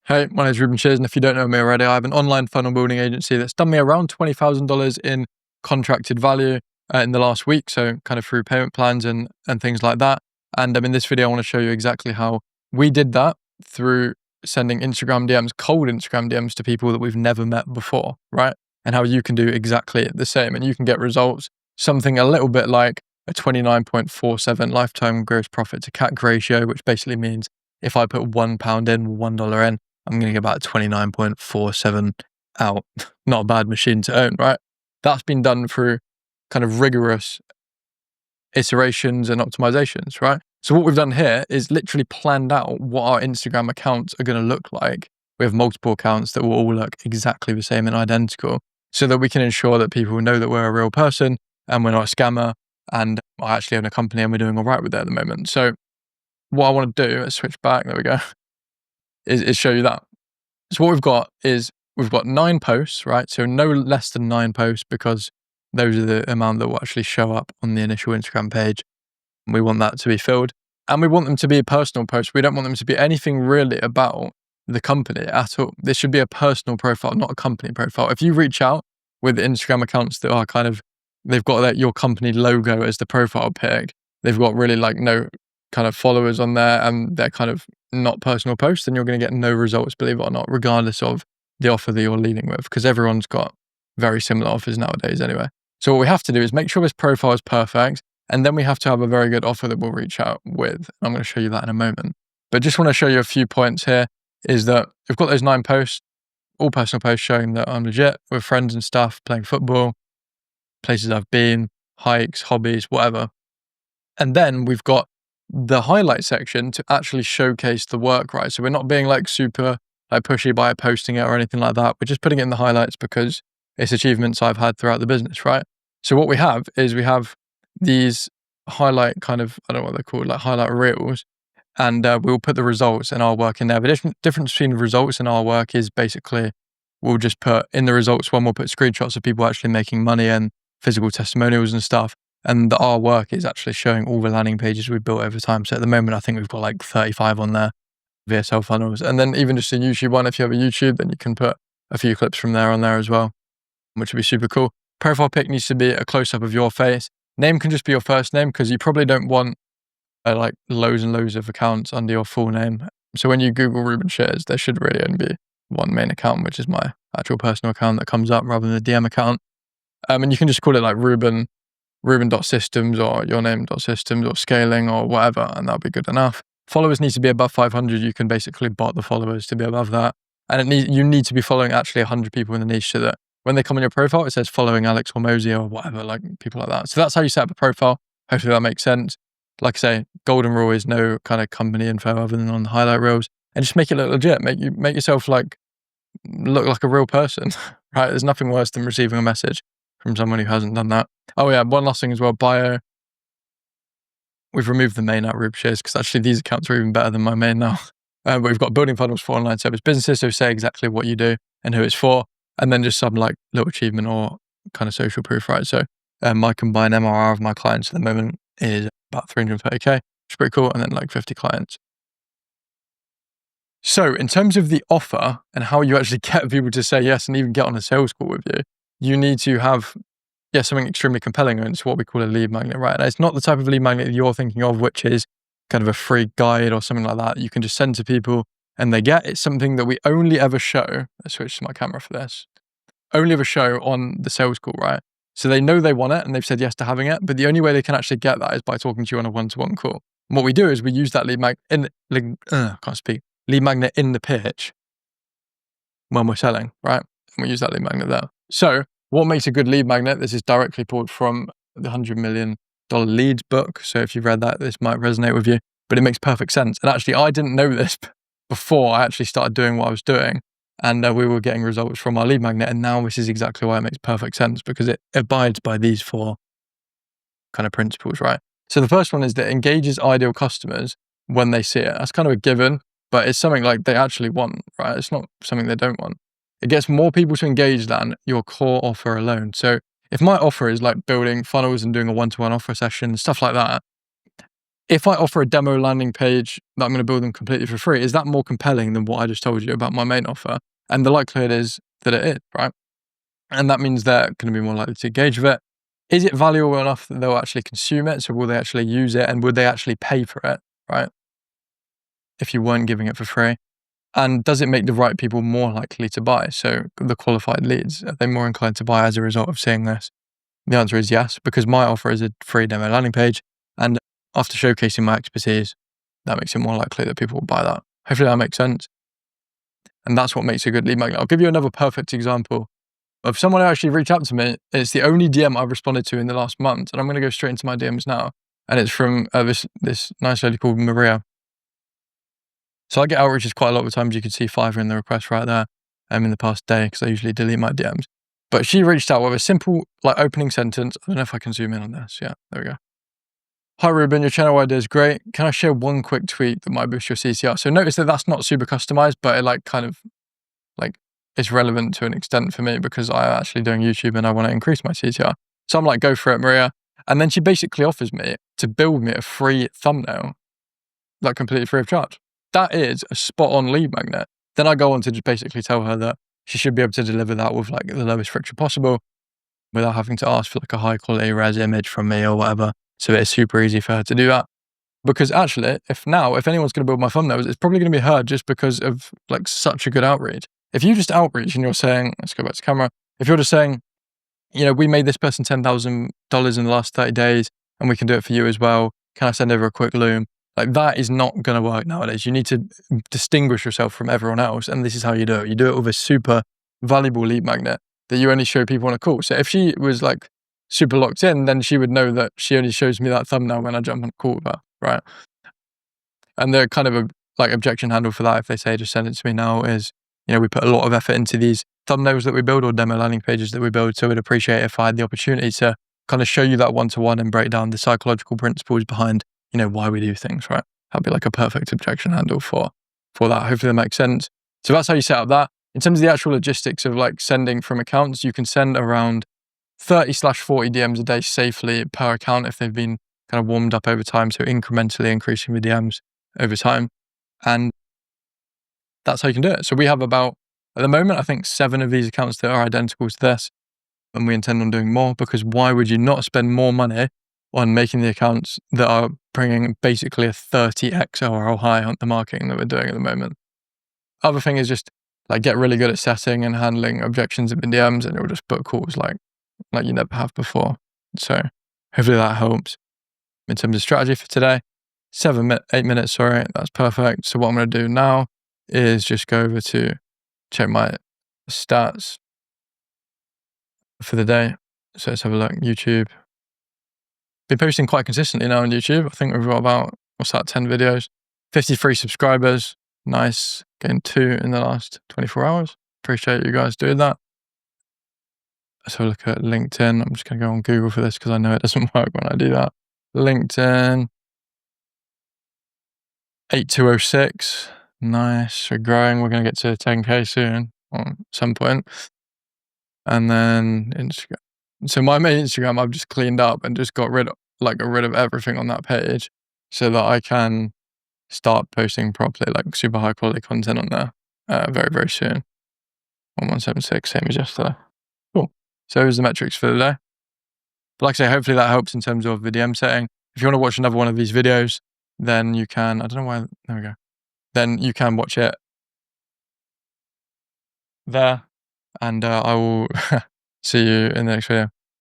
Hey, my name is Reuben Shears, and if you don't know me already, I have an online funnel building agency that's done me around $20,000 in contracted value in the last week, so kind of through payment plans and things like that. And in this video, I want to show you exactly how we did that through sending Instagram DMs, cold Instagram DMs to people that we've never met before, right? And how you can do exactly the same, and you can get results, something a little bit like a 29.47 lifetime gross profit to CAC ratio, which basically means if I put £1 in, $1 in, I'm going to get about 29.47 out. Not a bad machine to own, right? That's been done through kind of rigorous iterations and optimizations, right? So what we've done here is literally planned out what our Instagram accounts are going to look like. We have multiple accounts that will all look exactly the same and identical so that we can ensure that people know that we're a real person and we're not a scammer and I actually own a company and we're doing all right with it at the moment. So what I want to do, let's switch back, there we go, is show you that. So what we've got is we've got 9 posts, right? So no less than 9 posts because those are the amount that will actually show up on the initial Instagram page. We want that to be filled and we want them to be personal posts. We don't want them to be anything really about the company at all. This should be a personal profile, not a company profile. If you reach out with Instagram accounts that are kind of, they've got your company logo as the profile pic, they've got really like no kind of followers on there and they're kind of not personal posts, then you're going to get no results, believe it or not, regardless of the offer that you're leading with, because everyone's got very similar offers nowadays anyway. So what we have to do is make sure this profile is perfect, and then we have to have a very good offer that we'll reach out with. I'm going to show you that in a moment. But just want to show you a few points here, is that we've got those 9 posts, all personal posts showing that I'm legit with friends and stuff, playing football, places I've been, hikes, hobbies, whatever. And then we've got the highlight section to actually showcase the work, right? So we're not being like super like pushy by posting it or anything like that. We're just putting it in the highlights because it's achievements I've had throughout the business, right? So what we have is we have these highlight kind of, I don't know what they're called, like highlight reels, and we'll put the results and our work in there. The difference between results and our work is basically we'll just put in the results one, we'll put screenshots of people actually making money and physical testimonials and stuff. And our work is actually showing all the landing pages we've built over time. So at the moment, I think we've got like 35 on there, VSL funnels. And then even just a YouTube one, if you have a YouTube, then you can put a few clips from there on there as well, which would be super cool. Profile pic needs to be a close-up of your face. Name can just be your first name because you probably don't want like loads and loads of accounts under your full name. So when you Google Reuben Shears, there should really only be one main account, which is my actual personal account that comes up rather than the DM account. And you can just call it like Reuben.systems or your name.systems or scaling or whatever, and that'll be good enough. Followers need to be above 500. You can basically bot the followers to be above that. And you need to be following actually 100 people in the niche so that when they come on your profile, it says following Alex or Mosey or whatever, like people like that. So that's how you set up a profile. Hopefully that makes sense. Like I say, golden rule is no kind of company info other than on the highlight reels, and just make it look legit. Make yourself like look like a real person, right? There's nothing worse than receiving a message from someone who hasn't done that. Oh yeah, one last thing as well, bio. We've removed the main at Reuben Shears because actually these accounts are even better than my main now. But we've got building funnels for online service businesses, so say exactly what you do and who it's for, and then just some like little achievement or kind of social proof, right? So my combined MRR of my clients at the moment is about 330k, which is pretty cool, and then like 50 clients. So in terms of the offer and how you actually get people to say yes and even get on a sales call with you, you need to have something extremely compelling, and it's what we call a lead magnet, right? And it's not the type of lead magnet that you're thinking of, which is kind of a free guide or something like that you can just send to people and they get. It's something that we only ever show, let's switch to my camera for this, only ever show on the sales call, right? So they know they want it and they've said yes to having it, but the only way they can actually get that is by talking to you on a one-to-one call. And what we do is we use that lead magnet lead magnet in the pitch when we're selling, right? And we use that lead magnet there. So what makes a good lead magnet? This is directly pulled from the $100 million leads book. So if you've read that, this might resonate with you, but it makes perfect sense. And actually, I didn't know this before I actually started doing what I was doing. And we were getting results from our lead magnet. And now this is exactly why it makes perfect sense, because it abides by these 4 kind of principles, right? So the first one is that it engages ideal customers when they see it. That's kind of a given, but it's something like they actually want, right? It's not something they don't want. It gets more people to engage than your core offer alone. So if my offer is like building funnels and doing a one-to-one offer session, stuff like that, if I offer a demo landing page that I'm going to build them completely for free, is that more compelling than what I just told you about my main offer? And the likelihood is that it is, right? And that means they're going to be more likely to engage with it. Is it valuable enough that they'll actually consume it? So will they actually use it, and would they actually pay for it, right? If you weren't giving it for free. And does it make the right people more likely to buy? So the qualified leads, are they more inclined to buy as a result of seeing this? The answer is yes, because my offer is a free demo landing page. And after showcasing my expertise, that makes it more likely that people will buy that. Hopefully that makes sense. And that's what makes a good lead magnet. I'll give you another perfect example of someone who actually reached out to me. It's the only DM I've responded to in the last month. And I'm going to go straight into my DMs now. And it's from this nice lady called Maria. So I get outreaches quite a lot of times. You can see Fiverr in the request right there in the past day, because I usually delete my DMs. But she reached out with a simple opening sentence. I don't know if I can zoom in on this. Yeah, there we go. Hi Reuben, your channel idea is great. Can I share one quick tweak that might boost your CTR? So notice that that's not super customized, but it it's relevant to an extent for me, because I'm actually doing YouTube and I want to increase my CTR. So I'm like, go for it, Maria. And then she basically offers me to build me a free thumbnail, completely free of charge. That is a spot on lead magnet. Then I go on to just basically tell her that she should be able to deliver that with the lowest friction possible, without having to ask for a high quality res image from me or whatever. So it's super easy for her to do that. Because actually, if anyone's going to build my thumbnails, it's probably going to be her, just because of such a good outreach. If you just outreach and you're saying, let's go back to camera. If you're just saying, we made this person $10,000 in the last 30 days and we can do it for you as well. Can I send over a quick loom? That is not going to work nowadays. You need to distinguish yourself from everyone else. And this is how you do it. You do it with a super valuable lead magnet that you only show people on a call. So if she was super locked in, then she would know that she only shows me that thumbnail when I jump on a call with her, right? And the kind of objection handle for that, if they say just send it to me now, is, we put a lot of effort into these thumbnails that we build or demo landing pages that we build. So we'd appreciate if I had the opportunity to kind of show you that one-to-one and break down the psychological principles behind why we do things, right? That'd be a perfect objection handle for that. Hopefully that makes sense. So that's how you set up that. In terms of the actual logistics of sending from accounts, you can send around 30/40 DMs a day safely per account if they've been kind of warmed up over time. So incrementally increasing the DMs over time. And that's how you can do it. So we have about, at the moment, I think 7 of these accounts that are identical to this. And we intend on doing more, because why would you not spend more money on making the accounts that are bringing basically a 30x ROI high on the marketing that we're doing at the moment? Other thing is just get really good at setting and handling objections in DMs, and you'll just book calls like you never have before. So hopefully that helps. In terms of strategy for today, 8 minutes, sorry, that's perfect. So what I'm going to do now is just go over to check my stats for the day. So let's have a look. YouTube. Been posting quite consistently now on YouTube. I think we've got about, 10 videos. 53 subscribers. Nice. Getting 2 in the last 24 hours. Appreciate you guys doing that. Let's have a look at LinkedIn. I'm just going to go on Google for this because I know it doesn't work when I do that. LinkedIn. 8206. Nice. We're growing. We're going to get to 10K soon at some point. And then Instagram. So my main Instagram, I've just cleaned up and just got rid of everything on that page so that I can start posting properly, super high quality content on there very, very soon. 1176, same as yesterday. Cool. So here's the metrics for the day. But like I say, hopefully that helps in terms of the DM setting. If you want to watch another one of these videos, then you can, I don't know why, there we go. Then you can watch it there. And I will see you in the next video.